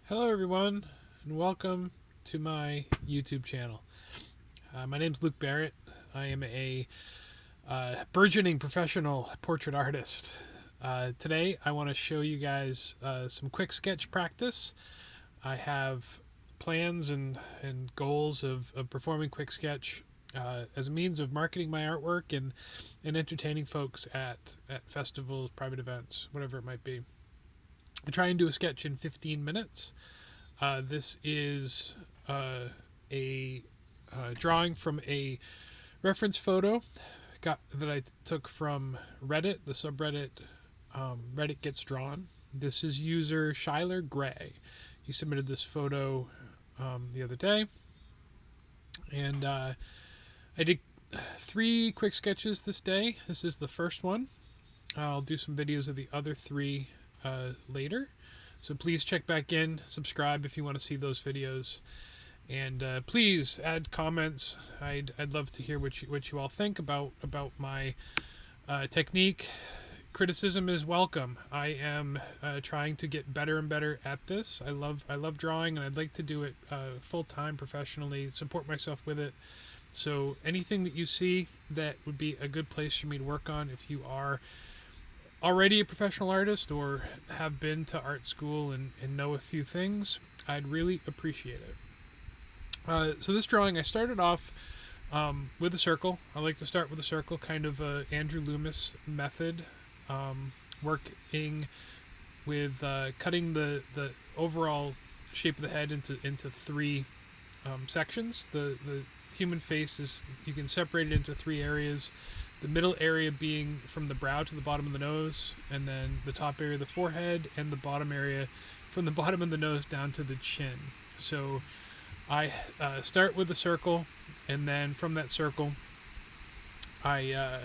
Hello, everyone, and welcome to my YouTube channel. My name's Luke Barrett. I am a burgeoning professional portrait artist. Today, I want to show you guys some quick sketch practice. I have plans and goals of performing quick sketch as a means of marketing my artwork and entertaining folks at festivals, private events, whatever it might be. I try and do a sketch in 15 minutes. This is a drawing from a reference photo that I took from Reddit, the subreddit redditgetsdrawn. This is user Shyler Gray. He submitted this photo the other day, and I did 3 quick sketches this day. This is the first one. I'll do some videos of the other 3 later. So please check back in, subscribe if you want to see those videos, and please add comments. I'd love to hear what you all think about my technique. Criticism is welcome. I am trying to get better and better at this. I love drawing, and I'd like to do it full time, professionally. Support myself with it. So anything that you see that would be a good place for me to work on, if you are already a professional artist or have been to art school and know a few things, I'd really appreciate it. So this drawing, I started off with a circle. I like to start with a circle, kind of a Andrew Loomis method, working with cutting the overall shape of the head into 3 sections. The human face is, you can separate it into 3 areas. The middle area being from the brow to the bottom of the nose, and then the top area of the forehead, and the bottom area from the bottom of the nose down to the chin. So I start with a circle, and then from that circle, I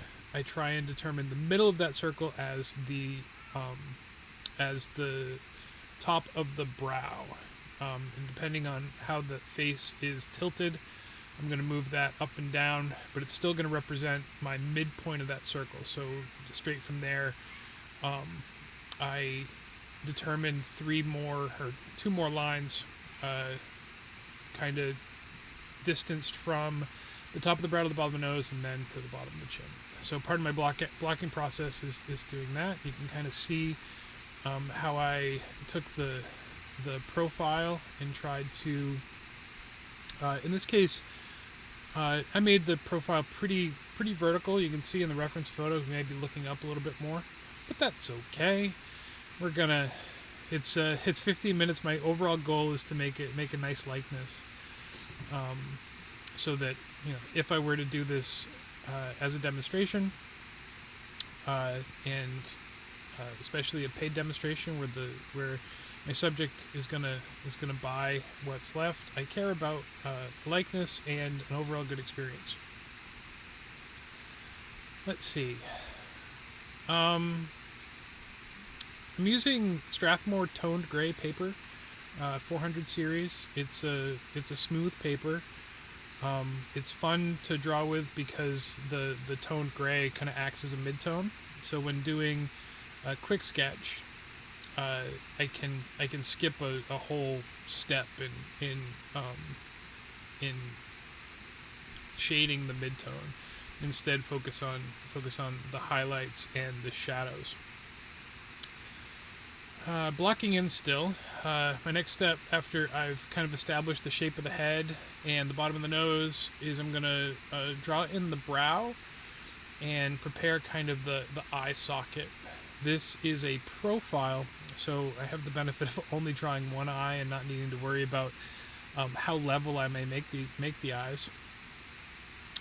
try and determine the middle of that circle as the top of the brow. And depending on how the face is tilted, I'm going to move that up and down, but it's still going to represent my midpoint of that circle. So straight from there, I determine 2 more lines, kind of distanced from the top of the brow to the bottom of the nose, and then to the bottom of the chin. So part of my blocking process is doing that. You can kind of see how I took the profile and tried to, in this case, I made the profile pretty vertical. You can see in the reference photo, maybe looking up a little bit more, but that's okay. We're gonna. It's 15 minutes. My overall goal is to make a nice likeness, so that if I were to do this as a demonstration, and especially a paid demonstration where my subject is gonna buy what's left, I care about likeness and an overall good experience. Let's see. I'm using Strathmore toned gray paper, 400 series. It's a smooth paper. It's fun to draw with because the toned gray kind of acts as a mid-tone. So when doing a quick sketch, I can skip a whole step in shading the midtone. Instead, focus on the highlights and the shadows. Blocking in still. My next step, after I've kind of established the shape of the head and the bottom of the nose, is I'm gonna draw in the brow and prepare kind of the eye socket. This is a profile, so I have the benefit of only drawing one eye and not needing to worry about how level I may make the eyes,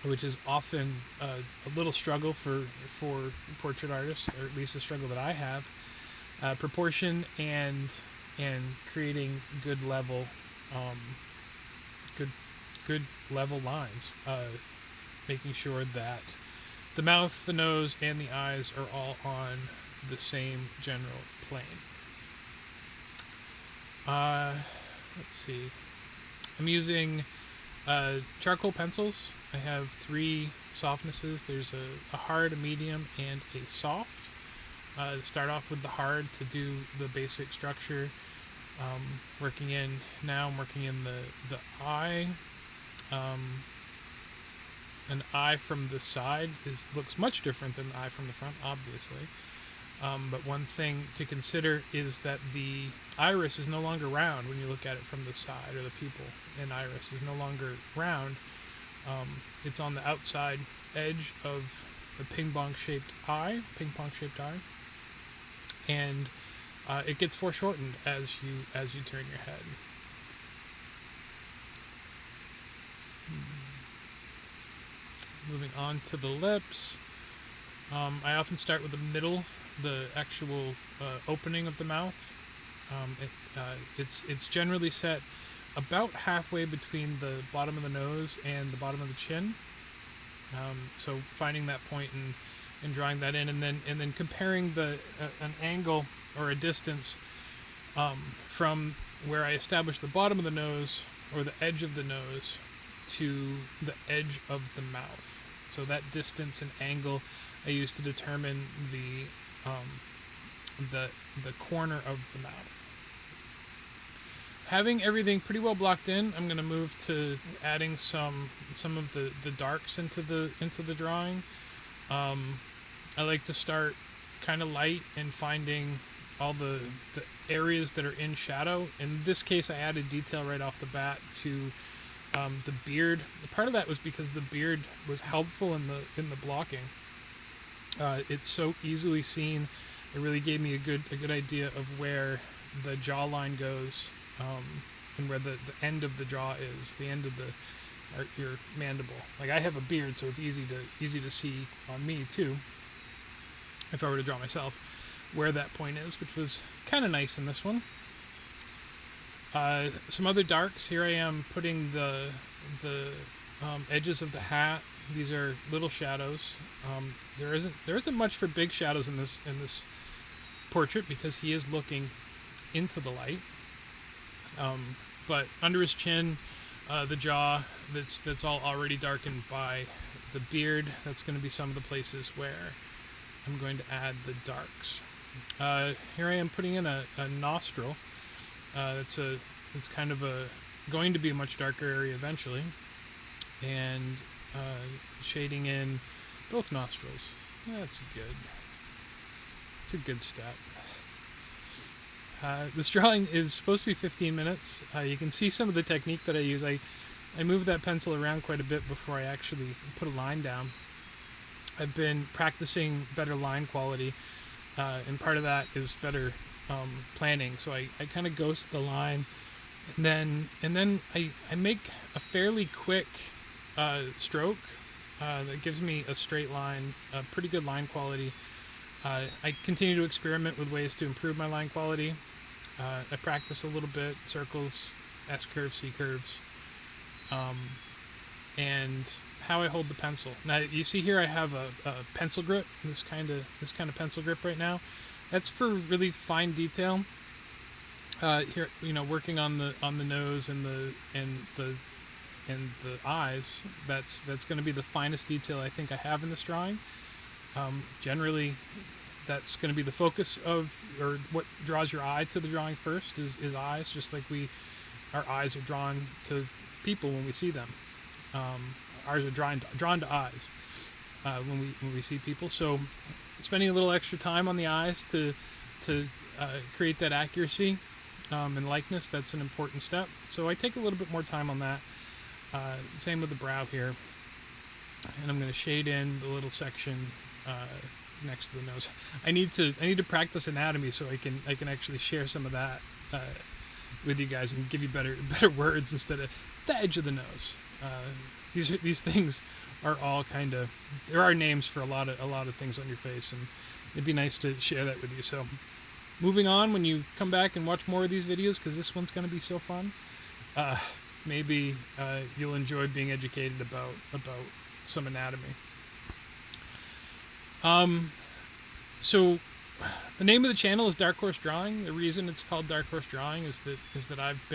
which is often a little struggle for portrait artists, or at least a struggle that I have. Proportion and creating good level lines, making sure that the mouth, the nose, and the eyes are all on the same general plane. Let's see. I'm using charcoal pencils. I have 3 softnesses. There's a hard, a medium, and a soft. Start off with the hard to do the basic structure. I'm working in the eye. An eye from the side looks much different than the eye from the front, obviously. But one thing to consider is that the iris is no longer round when you look at it from the side, or the pupil and iris is no longer round. It's on the outside edge of the ping-pong-shaped eye, and it gets foreshortened as you turn your head. Moving on to the lips, I often start with the actual opening of the mouth. It's generally set about halfway between the bottom of the nose and the bottom of the chin. So finding that point and drawing that in, and then comparing an angle or a distance from where I establish the bottom of the nose or the edge of the nose to the edge of the mouth. So that distance and angle I use to determine the corner of the mouth. Having everything pretty well blocked in, I'm going to move to adding some of the darks into the drawing. I like to start kind of light and finding all the areas that are in shadow. In this case, I added detail right off the bat to the beard. Part of that was because the beard was helpful in the blocking. It's so easily seen. It really gave me a good idea of where the jawline goes, and where the end of the jaw is, the end of your mandible. Like, I have a beard, so it's easy to see on me too, if I were to draw myself, where that point is, which was kind of nice in this one. Some other darks. Here I am putting the edges of the hat. These are little shadows. There isn't much for big shadows in this portrait because he is looking into the light. But under his chin, the jaw, that's all already darkened by the beard. That's going to be some of the places where I'm going to add the darks. Here I am putting in a nostril. It's kind of going to be a much darker area eventually, and shading in both nostrils. That's good. It's a good step. This drawing is supposed to be 15 minutes. You can see some of the technique that I use. I move that pencil around quite a bit before I actually put a line down. I've been practicing better line quality, and part of that is better planning. So I kind of ghost the line, and then I make a fairly quick stroke that gives me a straight line, a pretty good line quality. I continue to experiment with ways to improve my line quality. I practice a little bit, circles, S-curves, C-curves, and how I hold the pencil. Now you see here I have a pencil grip, this kind of pencil grip right now. That's for really fine detail. Here, working on the nose and the eyes. That's going to be the finest detail I think I have in this drawing. Generally, that's going to be the focus of, or what draws your eye to the drawing first is eyes, just like our eyes are drawn to people when we see them. Ours are drawn to eyes when we see people. So spending a little extra time on the eyes to create that accuracy and likeness, that's an important step. So I take a little bit more time on that. Same with the brow here, and I'm going to shade in the little section next to the nose. I need to practice anatomy so I can actually share some of that with you guys and give you better words instead of the edge of the nose. These things are all there are names for a lot of things on your face, and it'd be nice to share that with you. So moving on, when you come back and watch more of these videos, because this one's going to be so fun, maybe you'll enjoy being educated about some anatomy. So the name of the channel is Dark Horse Drawing. The reason it's called Dark Horse Drawing is that I've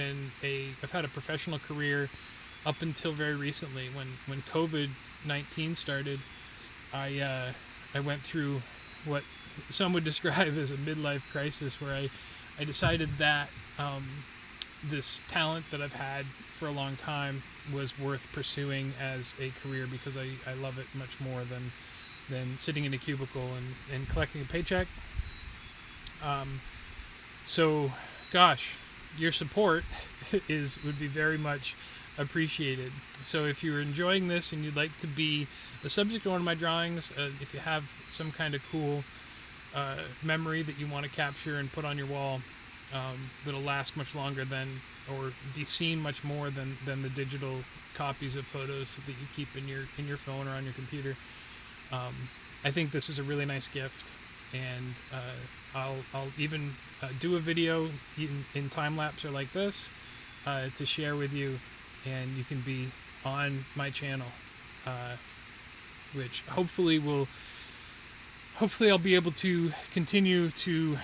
had a professional career up until very recently. When COVID-19 started, I went through what some would describe as a midlife crisis, where I decided that this talent that I've had for a long time was worth pursuing as a career, because I love it much more than sitting in a cubicle and collecting a paycheck. So, gosh, your support would be very much appreciated. So if you're enjoying this and you'd like to be the subject of one of my drawings, if you have some kind of cool memory that you want to capture and put on your wall, that'll last much longer than, or be seen much more than the digital copies of photos that you keep in your phone or on your computer, I think this is a really nice gift. And I'll even do a video in time lapse or like this to share with you, and you can be on my channel, which hopefully I'll be able to continue to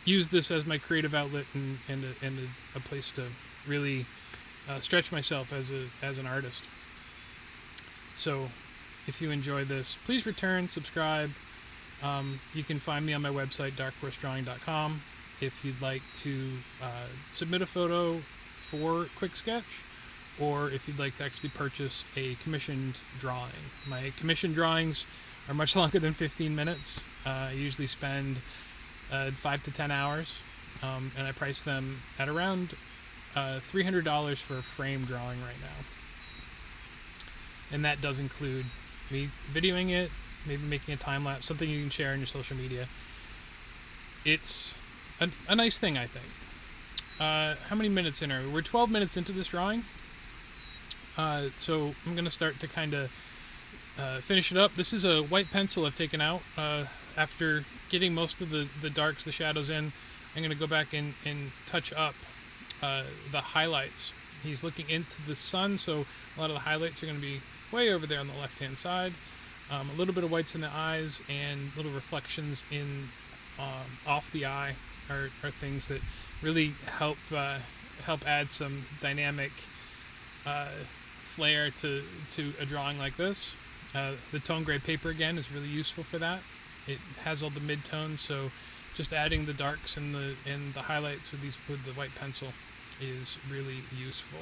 use this as my creative outlet and a place to really stretch myself as an artist. So if you enjoyed this, please return, subscribe. You can find me on my website, darkhorsdrawing.com. If you'd like to submit a photo for Quicksketch, or if you'd like to actually purchase a commissioned drawing. My commissioned drawings are much longer than 15 minutes. I usually spend 5 to 10 hours, and I price them at around $300 for a frame drawing right now. And that does include me videoing it, maybe making a time lapse, something you can share on your social media. It's a nice thing, I think. How many minutes in are we? We're 12 minutes into this drawing. So I'm going to start to kind of finish it up. This is a white pencil I've taken out. After getting most of the darks, the shadows in, I'm going to go back and touch up the highlights. He's looking into the sun, so a lot of the highlights are going to be way over there on the left-hand side. A little bit of whites in the eyes and little reflections in off the eye are things that really help add some dynamic flair to a drawing like this. The tone gray paper again is really useful for that. It has all the mid-tones, so just adding the darks and the highlights with the white pencil is really useful.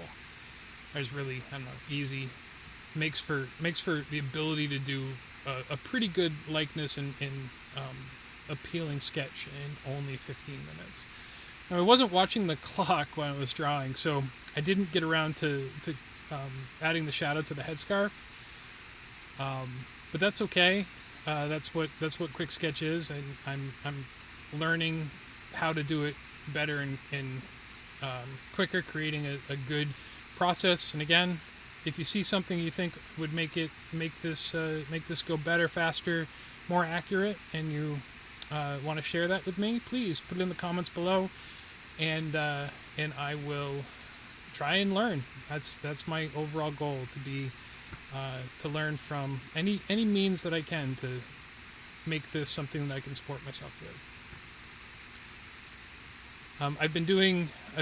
It's really, I don't know, easy. Makes for the ability to do a pretty good likeness and appealing sketch in only 15 minutes. Now, I wasn't watching the clock when I was drawing, so I didn't get around to adding the shadow to the headscarf. But that's okay. That's what Quicksketch is, and I'm learning how to do it better and quicker, creating a good process. And again, if you see something you think would make this go better, faster, more accurate, and you want to share that with me, please put it in the comments below, and I will try and learn. That's my overall goal, to learn from any means that I can to make this something that I can support myself with. I've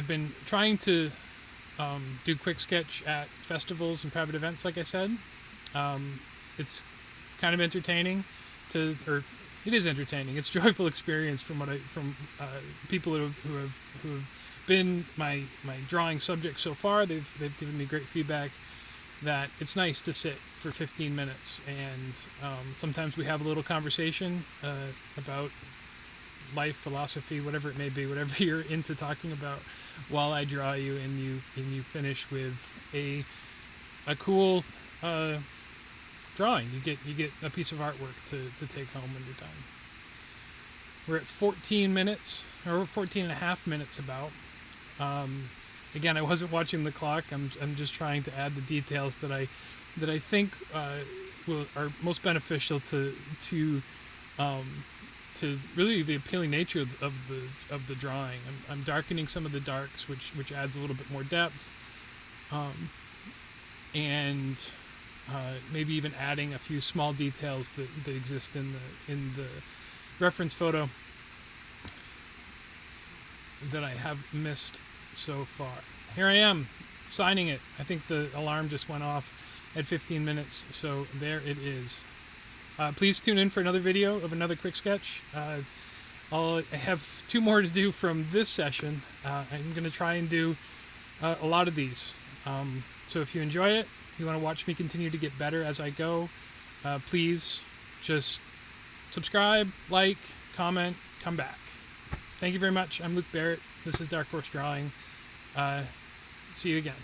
been trying to do Quicksketch at festivals and private events, like I said. It's kind of entertaining it is entertaining. It's a joyful experience from people who have been my drawing subjects so far. They've given me great feedback that it's nice to sit for 15 minutes and sometimes we have a little conversation about life, philosophy, whatever it may be, whatever you're into talking about, while I draw you, and you finish with a cool drawing. You get a piece of artwork to take home when you're done. We're at 14 minutes, or 14 and a half minutes about. Again, I wasn't watching the clock. I'm just trying to add the details that I think are most beneficial to really the appealing nature of the drawing. I'm darkening some of the darks, which adds a little bit more depth, and maybe even adding a few small details that exist in the reference photo that I have missed so far. Here I am, signing it. I think the alarm just went off at 15 minutes, so there it is. Please tune in for another video of another Quicksketch. I have 2 more to do from this session. I'm going to try and do a lot of these. So if you enjoy it, you want to watch me continue to get better as I go, please just subscribe, like, comment, come back. Thank you very much. I'm Luke Barrett. This is Dark Horse Drawing. See you again.